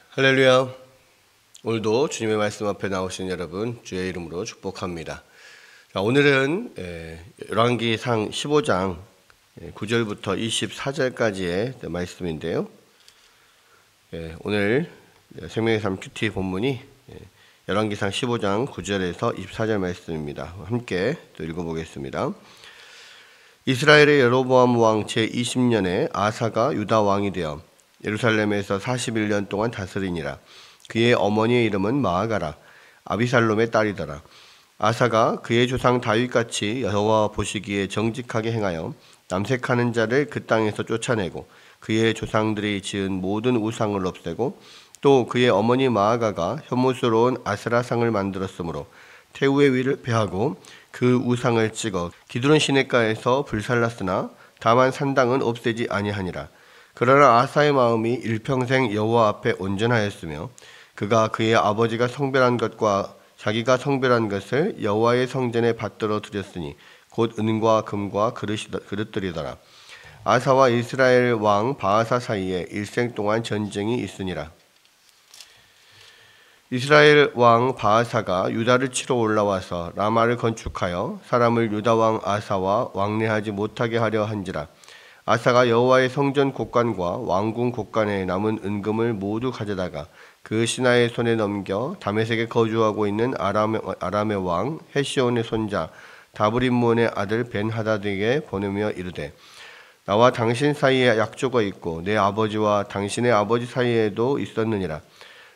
할렐루야. 오늘도 주님의 말씀 앞에 나오신 여러분 주의 이름으로 축복합니다. 자, 오늘은 열왕기상 15장 9절부터 24절까지의 말씀인데요. 오늘 생명의 삶 큐티 본문이 열왕기상 15장 9절에서 24절 말씀입니다. 함께 또 읽어보겠습니다. 이스라엘의 여로보암 왕 제20년에 아사가 유다 왕이 되어 예루살렘에서 41년 동안 다스리니라. 그의 어머니의 이름은 마아가라. 아비살롬의 딸이더라. 아사가 그의 조상 다윗같이 여호와 보시기에 정직하게 행하여 남색하는 자를 그 땅에서 쫓아내고 그의 조상들이 지은 모든 우상을 없애고 또 그의 어머니 마아가가 혐오스러운 아스라상을 만들었으므로 태우의 위를 베하고 그 우상을 찍어 기드론 시냇가에서 불살랐으나 다만 산당은 없애지 아니하니라. 그러나 아사의 마음이 일평생 여호와 앞에 온전하였으며 그가 그의 아버지가 성별한 것과 자기가 성별한 것을 여호와의 성전에 받들어 드렸으니 곧 은과 금과 그릇들이더라. 아사와 이스라엘 왕 바아사 사이에 일생 동안 전쟁이 있으니라. 이스라엘 왕 바아사가 유다를 치러 올라와서 라마를 건축하여 사람을 유다 왕 아사와 왕래하지 못하게 하려 한지라. 아사가 여호와의 성전 곳간과 왕궁 곳간에 남은 은금을 모두 가져다가 그 신하의 손에 넘겨 다메섹에 거주하고 있는 아람의 왕 헤시온의 손자 다브림몬의 아들 벤하닷에게 보내며 이르되, 나와 당신 사이에 약조가 있고 내 아버지와 당신의 아버지 사이에도 있었느니라.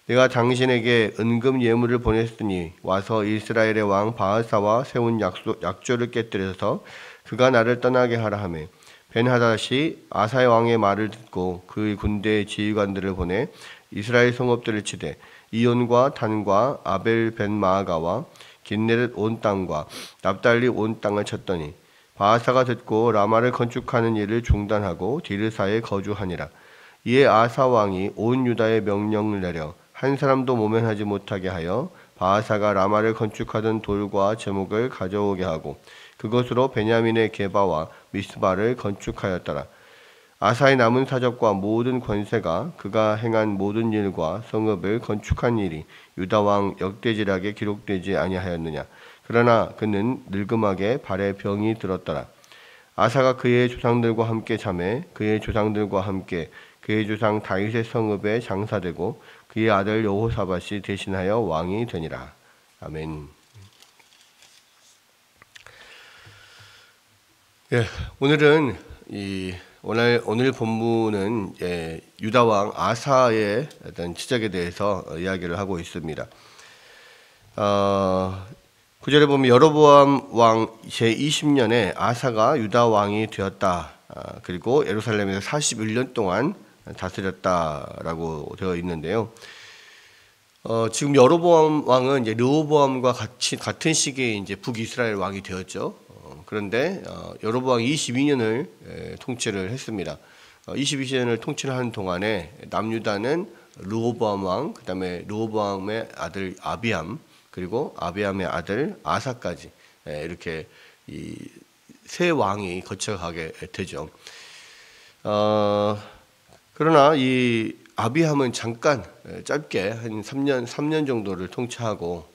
내가 당신에게 은금 예물을 보냈으니 와서 이스라엘의 왕 바아사와 세운 약조를 깨뜨려서 그가 나를 떠나게 하라 하매, 벤하닷이 아사의 왕의 말을 듣고 그 군대의 지휘관들을 보내 이스라엘 성읍들을 치되 이온과 단과 아벨 벤 마아가와 긴네렛 온 땅과 납달리 온 땅을 쳤더니 바아사가 듣고 라마를 건축하는 일을 중단하고 디르사에 거주하니라. 이에 아사 왕이 온 유다에 명령을 내려 한 사람도 모면하지 못하게 하여 바아사가 라마를 건축하던 돌과 제목을 가져오게 하고 그것으로 베냐민의 게바와 미스바를 건축하였더라. 아사의 남은 사적과 모든 권세가 그가 행한 모든 일과 성읍을 건축한 일이 유다 왕 역대지락에 기록되지 아니하였느냐. 그러나 그는 늙음하게 발에 병이 들었더라. 아사가 그의 조상들과 함께 잠에 그의 조상들과 함께 그의 조상 다윗의 성읍에 장사되고 그의 아들 여호사밧이 대신하여 왕이 되니라. 아멘. 오늘은 오늘 본문은 유다 왕 아사의 어떤 지적에 대해서 이야기를 하고 있습니다. 9절에 보면 여로보암 왕 제20년에 아사가 유다 왕이 되었다. 그리고 예루살렘에서 41년 동안 다스렸다라고 되어 있는데요. 지금 여로보암 왕은 이제 르호보암과 같은 시기에 이제 북이스라엘 왕이 되었죠. 그런데 여로보암 22년을 통치를 했습니다. 22년을 통치를 하는 동안에 남유다는 르호보암 왕, 그다음에 르호보암의 아들 아비암, 그리고 아비암의 아들 아사까지 이렇게 이 세 왕이 거쳐가게 되죠. 그러나 이 아비암은 잠깐 짧게 한 3년 정도를 통치하고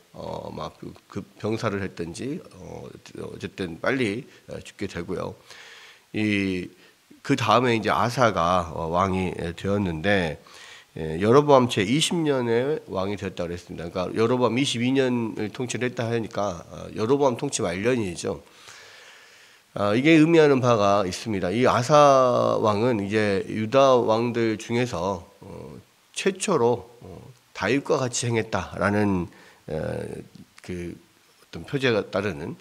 막 그 병사를 했든지 어쨌든 빨리 죽게 되고요. 그 다음에 이제 아사가 왕이 되었는데 여로보암 제 20년에 왕이 되었다고 그랬습니다. 그러니까 여로보암 22년을 통치를 했다 하니까 여로보암 통치 말년이죠. 이게 의미하는 바가 있습니다. 이 아사 왕은 이제 유다 왕들 중에서 최초로 다윗과 같이 행했다라는 그 어떤 표제가 따르는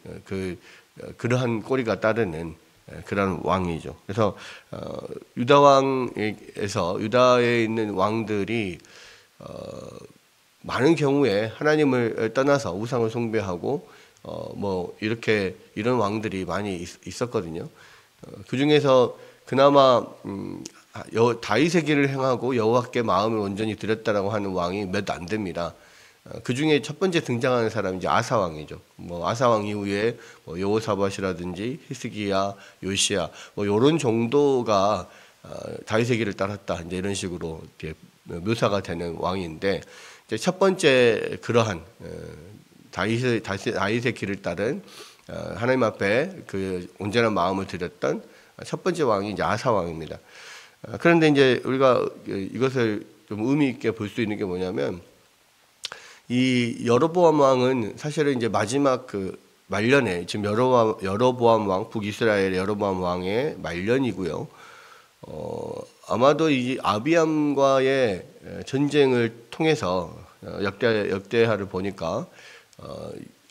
그러한 꼬리가 따르는 그런 왕이죠. 그래서 유다 왕에서 유다에 있는 왕들이 많은 경우에 하나님을 떠나서 우상을 숭배하고 뭐 이런 왕들이 많이 있었거든요. 그 중에서 그나마 다윗의 길을 행하고 여호와께 마음을 온전히 드렸다라고 하는 왕이 몇 안 됩니다. 그 중에 첫 번째 등장하는 사람이 이제 아사 왕이죠. 뭐 아사 왕 이후에 뭐 여호사밧이라든지 히스기야, 요시야 뭐 이런 정도가 다윗의 길을 따랐다. 이제 이런 식으로 이렇게 묘사가 되는 왕인데, 이제 첫 번째 그러한 다윗의 길을 따른 하나님 앞에 그 온전한 마음을 드렸던 첫 번째 왕이 이제 아사 왕입니다. 그런데 이제 우리가 이것을 좀 의미 있게 볼 수 있는 게 뭐냐면, 이 여로보암 왕은 사실은 이제 마지막 그 말년에, 지금 여로보암 왕, 북이스라엘의 여로보암 왕의 말년이고요. 아마도 이 아비암과의 전쟁을 통해서 역대하를 보니까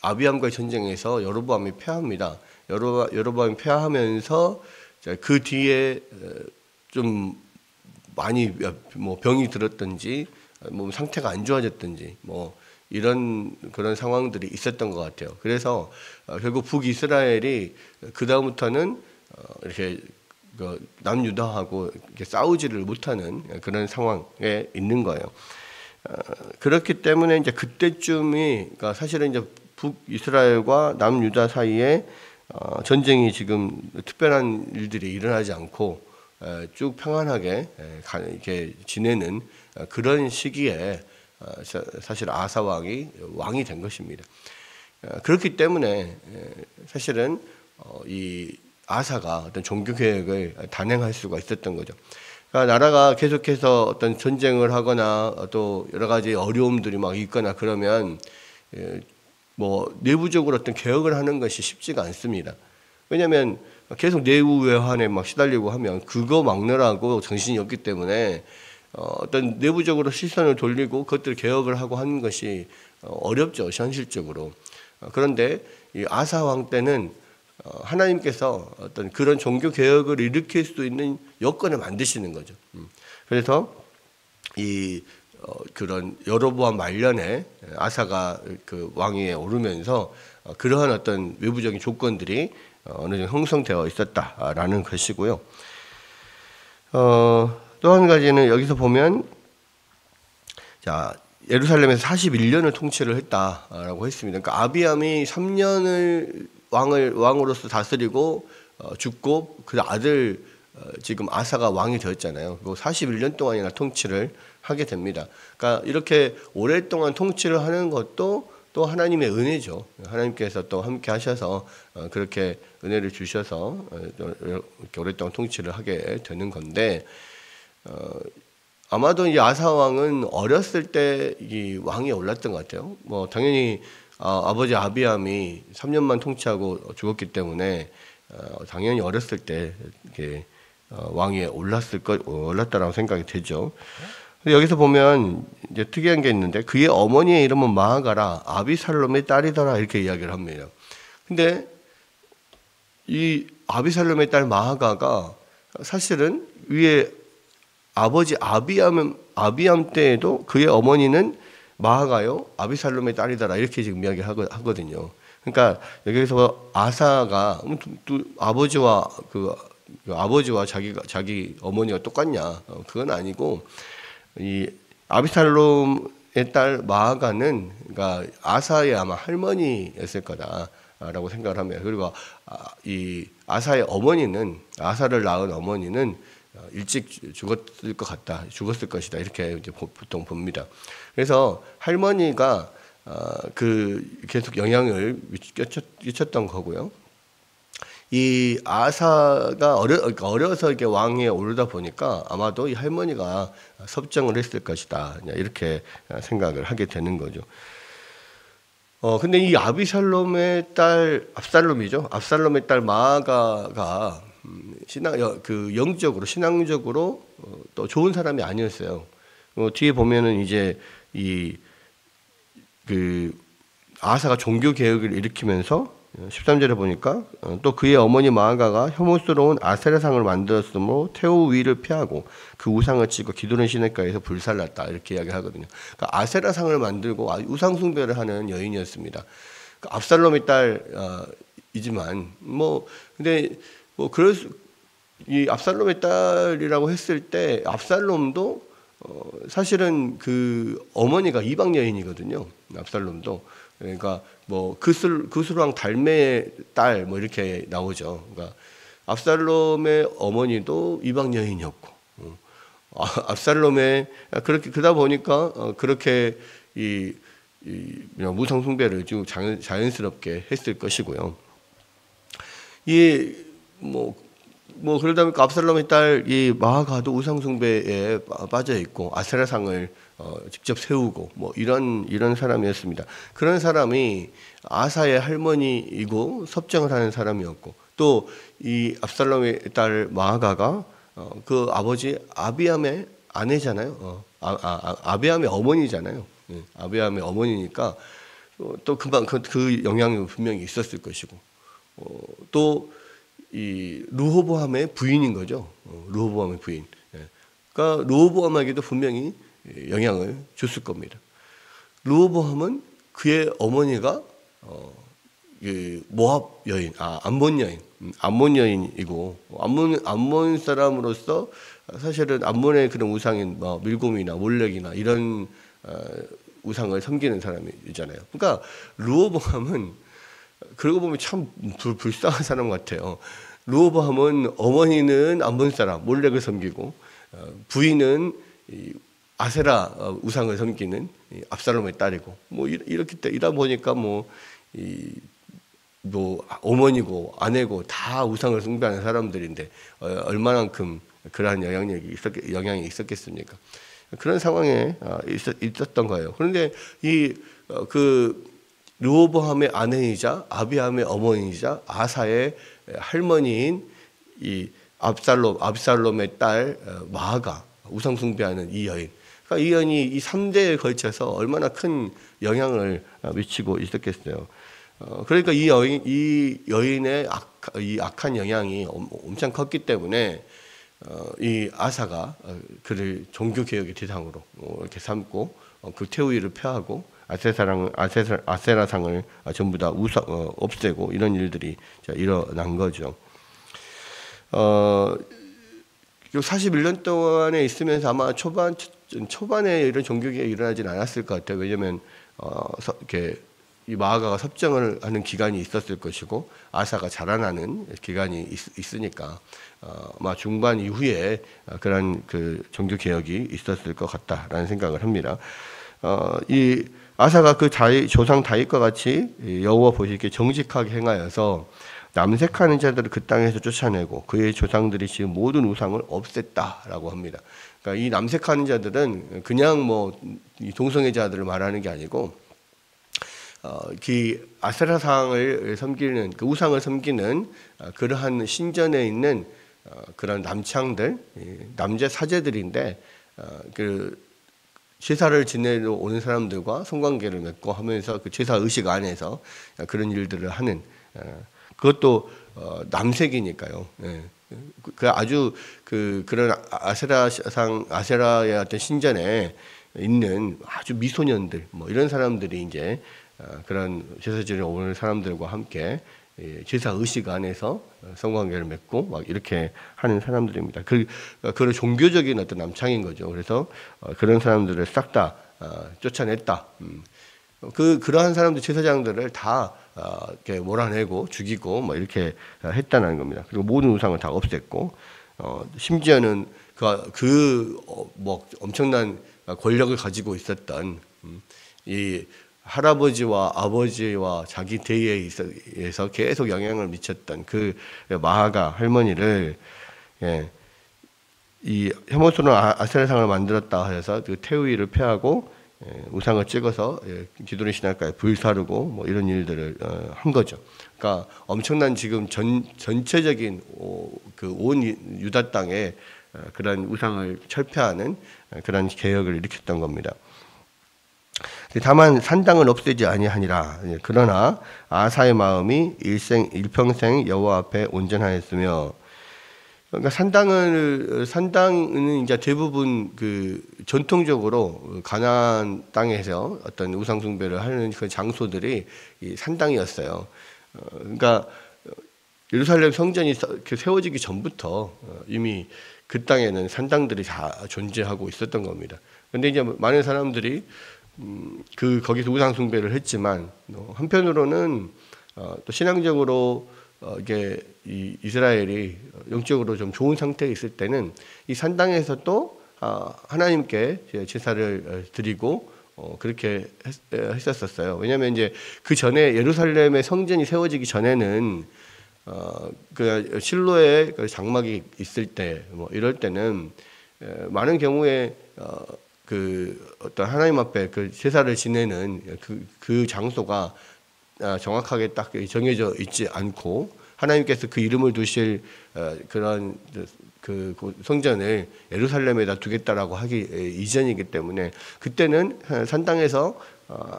아비암과의 전쟁에서 여로보암이 패합니다. 여로보암이 패하면서 그 뒤에 좀 많이 뭐 병이 들었든지 뭐 상태가 안 좋아졌든지 뭐 이런 그런 상황들이 있었던 것 같아요. 그래서 결국 북이스라엘이 그 다음부터는 이렇게 남유다하고 이렇게 싸우지를 못하는 그런 상황에 있는 거예요. 그렇기 때문에 이제 그때쯤이, 그러니까 사실은 이제 북이스라엘과 남유다 사이에 전쟁이 지금 특별한 일들이 일어나지 않고 쭉 평안하게 이렇게 지내는 그런 시기에 사실 아사 왕이 된 것입니다. 그렇기 때문에 사실은 이 아사가 어떤 종교 개혁을 단행할 수가 있었던 거죠. 그러니까 나라가 계속해서 어떤 전쟁을 하거나 또 여러 가지 어려움들이 막 있거나 그러면 뭐 내부적으로 어떤 개혁을 하는 것이 쉽지가 않습니다. 왜냐하면 계속 내부 외환에 막 시달리고 하면 그거 막느라고 정신이 없기 때문에 어떤 내부적으로 시선을 돌리고 그것들 개혁을 하고 하는 것이 어렵죠, 현실적으로. 그런데 이 아사 왕 때는 하나님께서 어떤 그런 종교 개혁을 일으킬 수 있는 여건을 만드시는 거죠. 그래서 이 그런 여로보암 말년에 아사가 그 왕위에 오르면서 그러한 어떤 외부적인 조건들이 어느 정도 형성되어 있었다라는 것이고요. 또 한 가지는 여기서 보면, 자, 예루살렘에서 41년을 통치를 했다라고 했습니다. 그러니까 아비암이 3년을 왕으로서 다스리고 죽고 그 아들 지금 아사가 왕이 되었잖아요. 그리고 41년 동안이나 통치를 하게 됩니다. 그러니까 이렇게 오랫동안 통치를 하는 것도 또 하나님의 은혜죠. 하나님께서 또 함께 하셔서 그렇게 은혜를 주셔서 이렇게 오랫동안 통치를 하게 되는 건데, 아마도 이 아사 왕은 어렸을 때 이 왕위에 올랐던 것 같아요. 뭐 당연히 아버지 아비암이 3년만 통치하고 죽었기 때문에 당연히 어렸을 때 이렇게 왕위에 올랐다라고 생각이 되죠. 여기서 보면 이제 특이한 게 있는데, 그의 어머니의 이름은 마아가라, 아비살롬의 딸이더라, 이렇게 이야기를 합니다. 근데 이 아비살롬의 딸 마아가가 사실은 위에 아버지 아비암 때에도 그의 어머니는 마아가요 아비살롬의 딸이더라, 이렇게 지금 이야기하거든요. 그러니까 여기서 아사가 아버지와 아버지와 자기 어머니가 똑같냐? 그건 아니고, 이 아비살롬의 딸 마아가는 그러니까 아사의 아마 할머니였을 거다라고 생각을 합니다. 그리고 이 아사의 어머니는, 아사를 낳은 어머니는 일찍 죽었을 것이다, 이렇게 이제 보통 봅니다. 그래서 할머니가 계속 영향을 끼쳤던 거고요. 이 아사가 어려서 이렇게 왕위에 오르다 보니까 아마도 이 할머니가 섭정을 했을 것이다, 이렇게 생각을 하게 되는 거죠. 근데 이 아비살롬의 딸, 압살롬의 딸 마아가가 영적으로, 신앙적으로 또 좋은 사람이 아니었어요. 뒤에 보면은 이제 아사가 종교 개혁을 일으키면서 13절에 보니까 또 그의 어머니 마아가가 혐오스러운 아세라상을 만들었으므로 태우 위를 피하고 그 우상을 치고 기도는 시냇가에서 불살랐다, 이렇게 이야기하거든요. 그러니까 아세라상을 만들고 우상 숭배를 하는 여인이었습니다. 그러니까 압살롬의 딸이지만 근데 이 압살롬의 딸이라고 했을 때 압살롬도 사실은 그 어머니가 이방 여인이거든요. 압살롬도. 그러니까 그스루왕 달메의 딸 이렇게 나오죠. 그러니까 압살롬의 어머니도 이방 여인이었고, 압살롬의 그렇게 그러다 보니까 그렇게 이 우상 숭배를 쭉 자연스럽게 했을 것이고요. 그러다 보니까 압살롬의 딸 이 마아가도 우상 숭배에 빠져 있고 아세라상을 직접 세우고 이런 사람이었습니다. 그런 사람이 아사의 할머니이고 섭정을 하는 사람이었고, 또 이 압살롬의 딸 마아가가 그 아버지 아비암의 아내잖아요. 아비암의 어머니잖아요. 아비암의 어머니니까 또 그 영향이 분명히 있었을 것이고, 또 이 르호보암의 부인인 거죠. 르호보암의 부인. 그러니까 르호보암에게도 분명히 영향을 줬을 겁니다. 르호보암은 그의 어머니가 모압 여인, 암몬 여인, 암몬 여인이고, 암몬 사람으로서 사실은 암몬의 그런 우상인 밀곰이나 몰렉이나 이런 우상을 섬기는 사람이잖아요. 그러니까 르호보암은 그러고 보면 참 불쌍한 사람 같아요. 르호보암은 어머니는 암몬 사람 몰렉을 섬기고, 부인은 아세라 우상을 섬기는 압살롬의 딸이고, 이다 보니까 어머니고 아내고 다 우상을 숭배하는 사람들인데 얼마만큼 그러한 영향이 있었겠습니까? 그런 상황에 있었던 거예요. 그런데 그 르호보암의 아내이자 아비암의 어머니이자 아사의 할머니인 이 압살롬의 딸 마아가 우상 숭배하는 이 여인. 그러니까 이 여인이 이 3대에 걸쳐서 얼마나 큰 영향을 미치고 있었겠어요. 그러니까 이 여인의 이 악한 영향이 엄청 컸기 때문에 이 아사가 그를 종교 개혁의 대상으로 이렇게 삼고 그 태우이를 폐하고 아세라상을 전부 다 없애고 이런 일들이 일어난 거죠. 41년 동안에 있으면서 아마 초반에 이런 종교개혁이 일어나진 않았을 것 같아요. 왜냐하면 이렇게 이 마아가가 섭정을 하는 기간이 있었을 것이고 아사가 자라나는 기간이 있으니까 아마 중반 이후에 그런 그 종교개혁이 있었을 것 같다라는 생각을 합니다. 이 아사가 그 조상 다윗과 같이 여호와 보시기에 정직하게 행하여서 남색하는 자들을 그 땅에서 쫓아내고 그의 조상들이 지은 모든 우상을 없앴다라고 합니다. 그러니까 이 남색하는 자들은 그냥 이 동성애자들을 말하는 게 아니고 그 아세라상을 섬기는 그 우상을 섬기는 그러한 신전에 있는 그런 남창들, 남자 사제들인데 그 제사를 지내러 오는 사람들과 성관계를 맺고 하면서 그 제사 의식 안에서 그런 일들을 하는, 그것도 남색이니까요. 그 아주 그런 아세라의 어떤 신전에 있는 아주 미소년들 이런 사람들이 이제 그런 제사 지내러 오는 사람들과 함께 제사 의식 안에서 성관계를 맺고 막 이렇게 하는 사람들입니다. 그런 종교적인 어떤 남창인 거죠. 그래서 그런 사람들을 싹 다 쫓아냈다. 그러한 사람들 제사장들을 다 이렇게 몰아내고 죽이고 이렇게 했다는 겁니다. 그리고 모든 우상을 다 없앴고, 심지어는 엄청난 권력을 가지고 있었던 이 할아버지와 아버지와 자기 대의에서 계속 영향을 미쳤던 그 마아가 할머니를 이 혐오스러운 아세라상을 만들었다 해서 그 태우이를 폐하고 우상을 찍어서 기도리 신학가에 불사르고 이런 일들을 한 거죠. 그러니까 엄청난 지금 전체적인 그 온 유다 땅에 그런 우상을 철폐하는 그런 개혁을 일으켰던 겁니다. 다만 산당을 없애지 아니하니라. 그러나 아사의 마음이 일평생 여호와 앞에 온전하였으며, 그러니까 산당은 이제 대부분 그 전통적으로 가나안 땅에서 어떤 우상 숭배를 하는 그 장소들이 이 산당이었어요. 그러니까 예루살렘 성전이 세워지기 전부터 이미 그 땅에는 산당들이 다 존재하고 있었던 겁니다. 그런데 이제 많은 사람들이 거기서 우상 숭배를 했지만, 한편으로는 또 신앙적으로 이게 이 이스라엘이 영적으로 좀 좋은 상태에 있을 때는 이 산당에서 또 하나님께 제사를 드리고 그렇게 했었어요. 왜냐하면 이제 그 전에 예루살렘의 성전이 세워지기 전에는 그 실로에 그 장막이 있을 때 뭐 이럴 때는 많은 경우에 그 어떤 하나님 앞에 그 제사를 지내는 그 장소가 정확하게 딱 정해져 있지 않고 하나님께서 그 이름을 두실 그런 그 성전을 예루살렘에다 두겠다라고 하기 이전이기 때문에 그때는 산당에서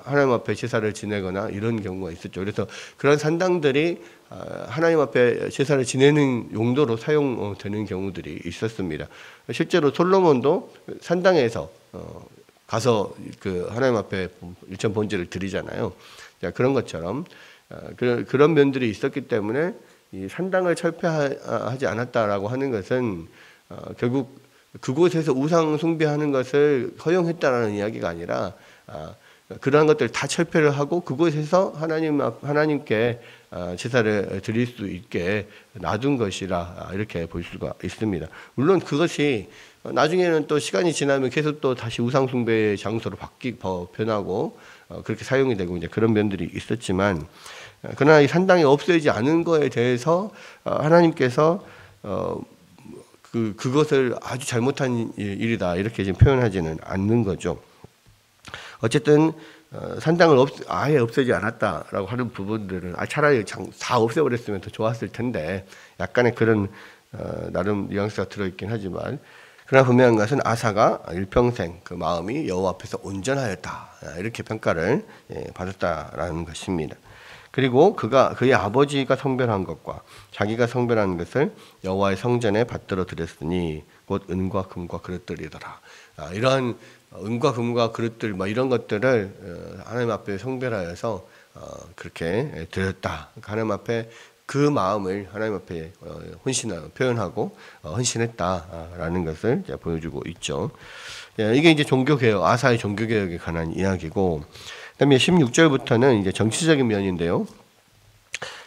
하나님 앞에 제사를 지내거나 이런 경우가 있었죠. 그래서 그런 산당들이 하나님 앞에 제사를 지내는 용도로 사용되는 경우들이 있었습니다. 실제로 솔로몬도 산당에서 가서 그 하나님 앞에 일천 번제를 드리잖아요. 그런 것처럼 그런 면들이 있었기 때문에 이 산당을 철폐하지 않았다라고 하는 것은 결국 그곳에서 우상 숭배하는 것을 허용했다라는 이야기가 아니라 그러한 것들 다 철폐를 하고 그곳에서 하나님께 제사를 드릴 수 있게 놔둔 것이라 이렇게 볼 수가 있습니다. 물론 그것이 나중에는 또 시간이 지나면 계속 또 다시 우상 숭배의 장소로 변하고 그렇게 사용이 되고 이제 그런 면들이 있었지만 그러나 이 산당이 없어지지 않은 거에 대해서 하나님께서 그것을 아주 잘못한 일이다 이렇게 지금 표현하지는 않는 거죠. 어쨌든 산당을 아예 없애지 않았다라고 하는 부분들은 차라리 다 없애버렸으면 더 좋았을 텐데 약간의 그런 나름 뉘앙스가 들어있긴 하지만 그러나 분명한 것은 아사가 일평생 그 마음이 여호와 앞에서 온전하였다 이렇게 평가를 받았다라는 것입니다. 그리고 그의 아버지가 성별한 것과 자기가 성별한 것을 여호와의 성전에 받들어 드렸으니 곧 은과 금과 그릇들이더라. 이러한 은과 금과 그릇들 이런 것들을 하나님 앞에 성별하여서 그렇게 드렸다. 하나님 앞에 그 마음을 하나님 앞에 표현하고 헌신했다라는 것을 보여주고 있죠. 이게 이제 종교개혁, 아사의 종교개혁에 관한 이야기고, 그다음에 16절부터는 이제 정치적인 면인데요.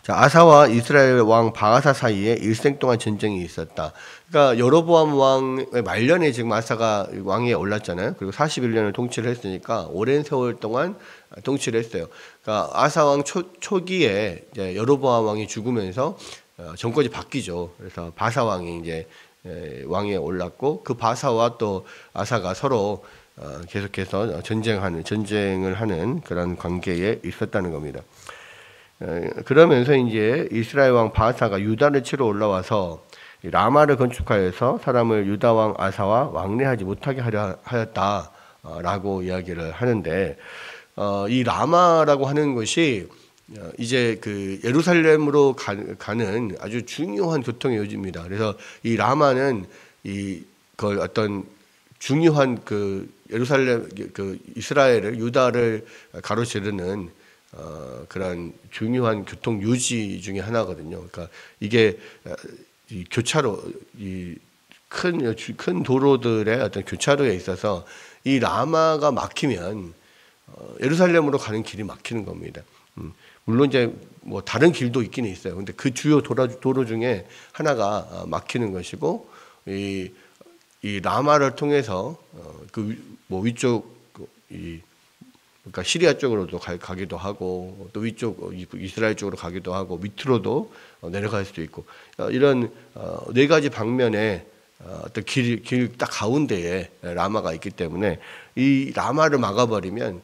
자, 아사와 이스라엘 왕 바아사 사이에 일생 동안 전쟁이 있었다. 그러니까 여로보암 왕의 말년에 지금 아사가 왕위에 올랐잖아요. 그리고 41년을 통치를 했으니까 오랜 세월 동안 통치를 했어요. 그러니까 아사 왕 초기에 이제 여로보암 왕이 죽으면서 정권이 바뀌죠. 그래서 바사 왕이 이제 왕위에 올랐고 그 바사와 또 아사가 서로 계속해서 전쟁을 하는 그런 관계에 있었다는 겁니다. 그러면서 이제 이스라엘 왕 바아사가 유다를 치러 올라와서 라마를 건축하여서 사람을 유다 왕 아사와 왕래하지 못하게 하려 하였다라고 이야기를 하는데 이 라마라고 하는 것이 이제 그 예루살렘으로 가는 아주 중요한 교통의 요지입니다. 그래서 이 라마는 그 어떤 중요한 그 예루살렘 그 이스라엘을 유다를 가로지르는 그런 중요한 교통 요지 중에 하나거든요. 그러니까 이게 이 교차로 큰 도로들의 어떤 교차로에 있어서 이 라마가 막히면 예루살렘으로 가는 길이 막히는 겁니다. 물론 이제 뭐 다른 길도 있기는 있어요. 근데 그 주요 도로 중에 하나가 막히는 것이고 이 라마를 통해서 그 뭐 위쪽 그러니까 시리아 쪽으로도 가기도 하고 또 위쪽 이스라엘 쪽으로 가기도 하고 밑으로도 내려갈 수도 있고 이런 네 가지 방면에 어떤 길 딱 가운데에 라마가 있기 때문에 이 라마를 막아버리면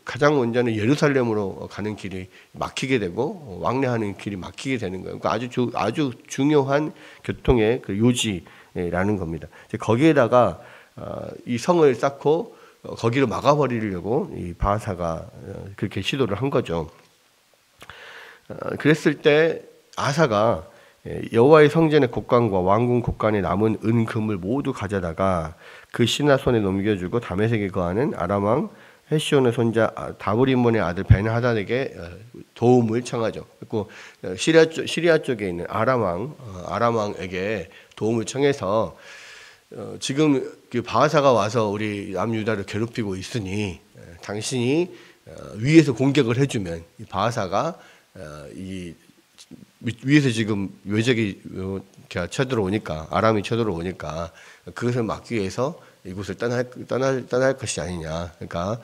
가장 먼저는 예루살렘으로 가는 길이 막히게 되고 왕래하는 길이 막히게 되는 거예요. 그러니까 아주 중요한 교통의 그 요지라는 겁니다. 거기에다가 이 성을 쌓고 거기를 막아버리려고 이 바아사가 그렇게 시도를 한 거죠. 그랬을 때 아사가 여호와의 성전의 곡간과 왕궁 곡간에 남은 은, 금을 모두 가져다가 그 신하 손에 넘겨주고 다메섹에 거하는 아람 왕 헤시온의 손자 다브리몬의 아들 벤하닷에게 도움을 청하죠. 그리고 시리아 쪽에 있는 아람 왕에게 도움을 청해서 지금 그 바아사가 와서 우리 남유다를 괴롭히고 있으니 당신이 위에서 공격을 해주면 이 바아사가 위에서 지금 외적이 쳐들어오니까 아람이 쳐들어오니까 그것을 막기 위해서 이곳을 떠날 것이 아니냐. 그러니까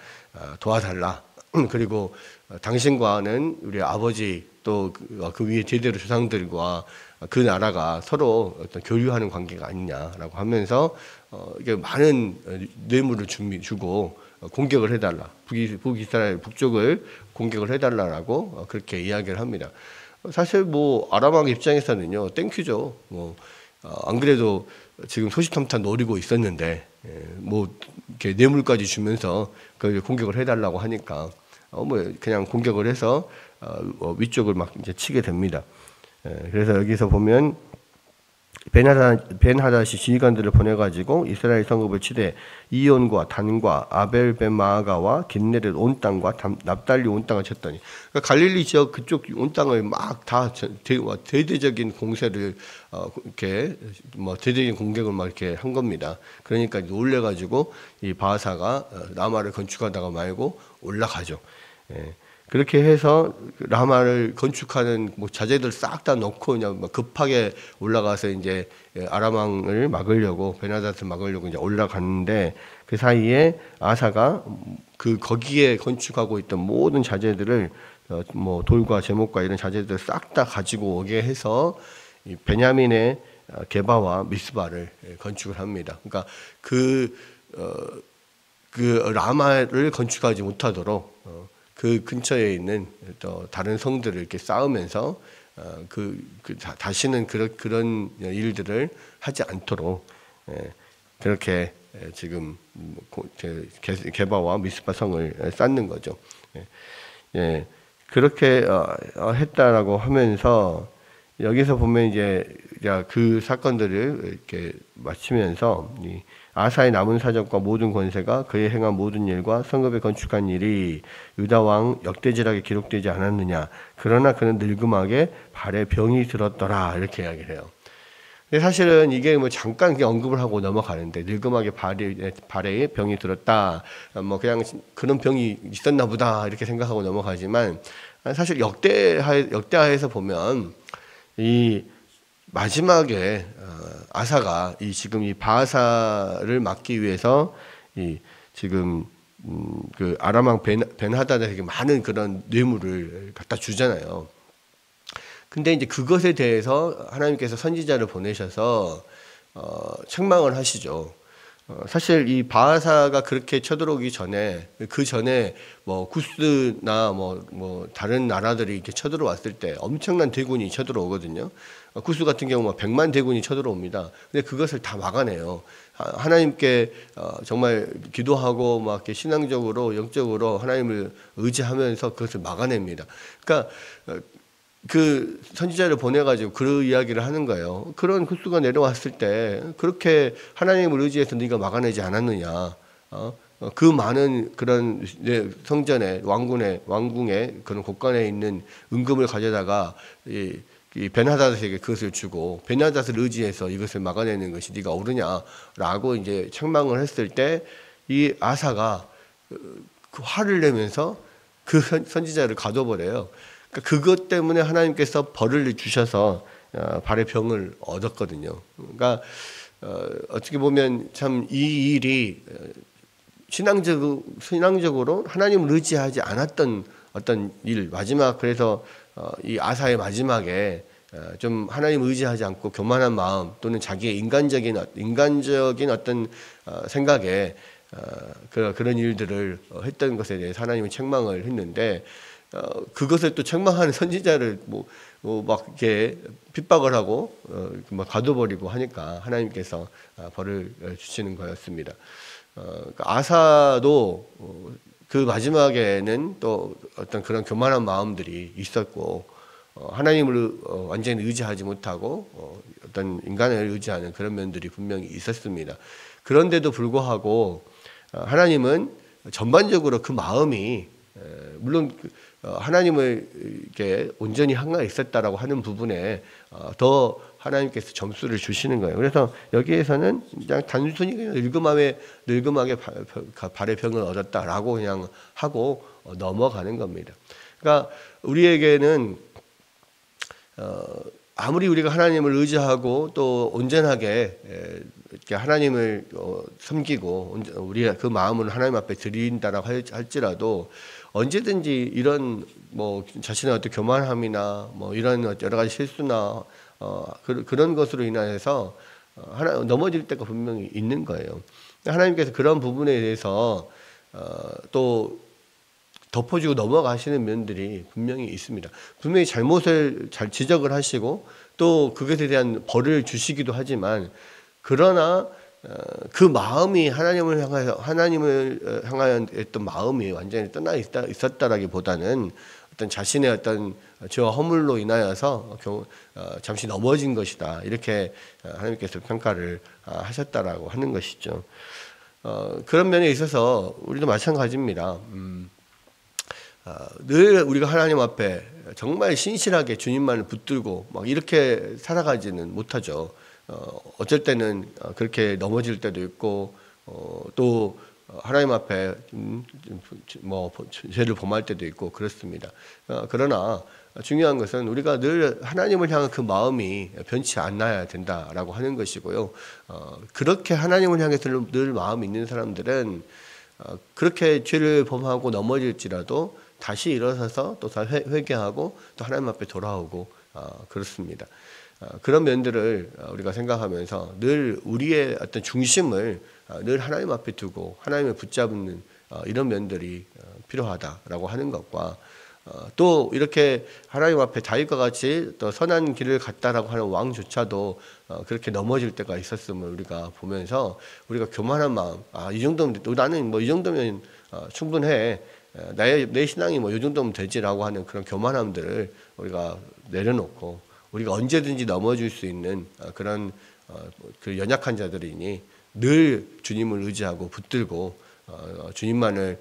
도와달라. 그리고 당신과는 우리 아버지 또 그 위에 제대로 조상들과 그 나라가 서로 어떤 교류하는 관계가 아니냐라고 하면서 이게 많은 뇌물을 주고 공격을 해달라. 북이스라엘 북쪽을 공격을 해달라라고 그렇게 이야기를 합니다. 사실 뭐 아람 왕 입장에서는요 땡큐죠. 뭐 안 그래도 지금 소시탐탐 노리고 있었는데 뭐 이렇게 뇌물까지 주면서 그 공격을 해달라고 하니까 뭐 그냥 공격을 해서 위쪽을 막 이제 치게 됩니다. 그래서 여기서 보면 벤하닷이 지휘관들을 보내가지고 이스라엘 성읍을 치되 이온과 단과 아벨 벤마아가와 긴네렛 온 땅과 납달리 온 땅을 쳤더니 그러니까 갈릴리 지역 그쪽 온 땅을 막 다 대대적인 공세를 이렇게 뭐 대대적인 공격을 막 이렇게 한 겁니다. 그러니까 놀래가지고 이 바하사가 라마를 건축하다가 말고 올라가죠. 그렇게 해서 라마를 건축하는 뭐 자재들 싹 다 넣고 그냥 급하게 올라가서 이제 아람 왕을 막으려고 베나닷을 막으려고 이제 올라갔는데 그 사이에 아사가 그 거기에 건축하고 있던 모든 자재들을 뭐 돌과 제목과 이런 자재들을 싹 다 가지고 오게 해서 이 베냐민의 게바와 미스바를 건축을 합니다. 그러니까 그 라마를 건축하지 못하도록 그 근처에 있는 또 다른 성들을 이렇게 쌓으면서 다시는 그런 일들을 하지 않도록 그렇게 지금 게바와 미스바 성을 쌓는 거죠. 그렇게 했다라고 하면서 여기서 보면 이제 그 사건들을 이렇게 마치면서 아사의 남은 사적과 모든 권세가 그의 행한 모든 일과 성읍에 건축한 일이 유다 왕 역대지락에 기록되지 않았느냐. 그러나 그는 늙음하게 발에 병이 들었더라. 이렇게 이야기를 해요. 근데 사실은 이게 뭐 잠깐 언급을 하고 넘어가는데 늙음하게 발에 병이 들었다. 뭐 그냥 그런 병이 있었나 보다 이렇게 생각하고 넘어가지만 사실 역대하에서 보면 이 마지막에 아사가 지금 이 바하사를 막기 위해서 지금 그 아람 왕 벤하닷에게 많은 그런 뇌물을 갖다 주잖아요. 근데 이제 그것에 대해서 하나님께서 선지자를 보내셔서 책망을 하시죠. 사실 이 바하사가 그렇게 쳐들어오기 전에 그 전에 뭐 구스나 뭐 다른 나라들이 이렇게 쳐들어왔을 때 엄청난 대군이 쳐들어오거든요. 구스 같은 경우 100만 대군이 쳐들어옵니다. 근데 그것을 다 막아내요. 하나님께 정말 기도하고 막 이렇게 신앙적으로 영적으로 하나님을 의지하면서 그것을 막아냅니다. 그러니까 그 선지자를 보내가지고 그 이야기를 하는 거예요. 그런 구스가 내려왔을 때 그렇게 하나님을 의지해서 네가 막아내지 않았느냐. 그 많은 그런 성전에 왕궁에 그런 곳간에 있는 은금을 가져다가 이 벤하닷에게 그것을 주고 벤하닷을 의지해서 이것을 막아내는 것이 네가 옳으냐라고 이제 책망을 했을 때 이 아사가 그 화를 내면서 그 선지자를 가둬버려요. 그러니까 그것 때문에 하나님께서 벌을 주셔서 발의 병을 얻었거든요. 그러니까 어떻게 보면 참 이 일이 신앙적으로 하나님을 의지하지 않았던 어떤 일 마지막 그래서 이 아사의 마지막에 좀 하나님 의지하지 않고 교만한 마음 또는 자기의 인간적인 어떤 생각에 그런 일들을 했던 것에 대해서 하나님은 책망을 했는데 그것을 또 책망하는 선지자를 막 이렇게 핍박을 하고 막 가둬버리고 하니까 하나님께서 벌을 주시는 거였습니다. 아사도 그 마지막에는 또 어떤 그런 교만한 마음들이 있었고 하나님을 완전히 의지하지 못하고 어떤 인간을 의지하는 그런 면들이 분명히 있었습니다. 그런데도 불구하고 하나님은 전반적으로 그 마음이 물론 하나님을 이렇게 온전히 향해 있었다라고 하는 부분에 더 하나님께서 점수를 주시는 거예요. 그래서 여기에서는 그냥 단순히 늙음하게 발의 병을 얻었다라고 그냥 하고 넘어가는 겁니다. 그러니까 우리에게는 아무리 우리가 하나님을 의지하고 또 온전하게 이렇게 하나님을 섬기고 우리가 그 마음을 하나님 앞에 드린다라고 할지라도 언제든지 이런 뭐 자신의 어떤 교만함이나 뭐 이런 여러 가지 실수나 그런 것으로 인해서 넘어질 때가 분명히 있는 거예요. 하나님께서 그런 부분에 대해서 또 덮어주고 넘어가시는 면들이 분명히 있습니다. 분명히 잘못을 잘 지적을 하시고 또 그것에 대한 벌을 주시기도 하지만, 그러나 그 마음이 하나님을 향하여 했던 마음이 완전히 떠나 있었다라기보다는 어떤 자신의 어떤 죄와 허물로 인하여서 잠시 넘어진 것이다, 이렇게 하나님께서 평가를 하셨다라고 하는 것이죠. 그런 면에 있어서 우리도 마찬가지입니다. 늘 우리가 하나님 앞에 정말 신실하게 주님만을 붙들고 막 이렇게 살아가지는 못하죠. 어쩔 때는 그렇게 넘어질 때도 있고, 또 하나님 앞에 뭐 죄를 범할 때도 있고 그렇습니다. 그러나 중요한 것은 우리가 늘 하나님을 향한 그 마음이 변치 않아야 된다라고 하는 것이고요. 그렇게 하나님을 향해서 늘 마음이 있는 사람들은 그렇게 죄를 범하고 넘어질지라도 다시 일어서서 또 회개하고 또 하나님 앞에 돌아오고 그렇습니다. 그런 면들을 우리가 생각하면서 늘 우리의 어떤 중심을 늘 하나님 앞에 두고 하나님을 붙잡는 이런 면들이 필요하다라고 하는 것과, 또 이렇게 하나님 앞에 다윗과 같이 또 선한 길을 갔다라고 하는 왕조차도 그렇게 넘어질 때가 있었음을 우리가 보면서 우리가 교만한 마음, 이 정도면 나는 뭐 이 정도면 충분해, 내 신앙이 뭐 이 정도면 되지라고 하는 그런 교만함들을 우리가 내려놓고 우리가 언제든지 넘어질 수 있는 그런 그 연약한 자들이니 늘 주님을 의지하고 붙들고 주님만을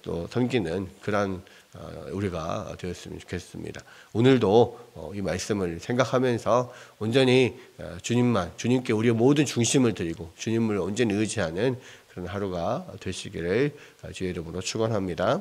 또 섬기는 그런 우리가 되었으면 좋겠습니다. 오늘도 이 말씀을 생각하면서 온전히 주님께 우리의 모든 중심을 드리고 주님을 온전히 의지하는 그런 하루가 되시기를 주의 이름으로 축원합니다.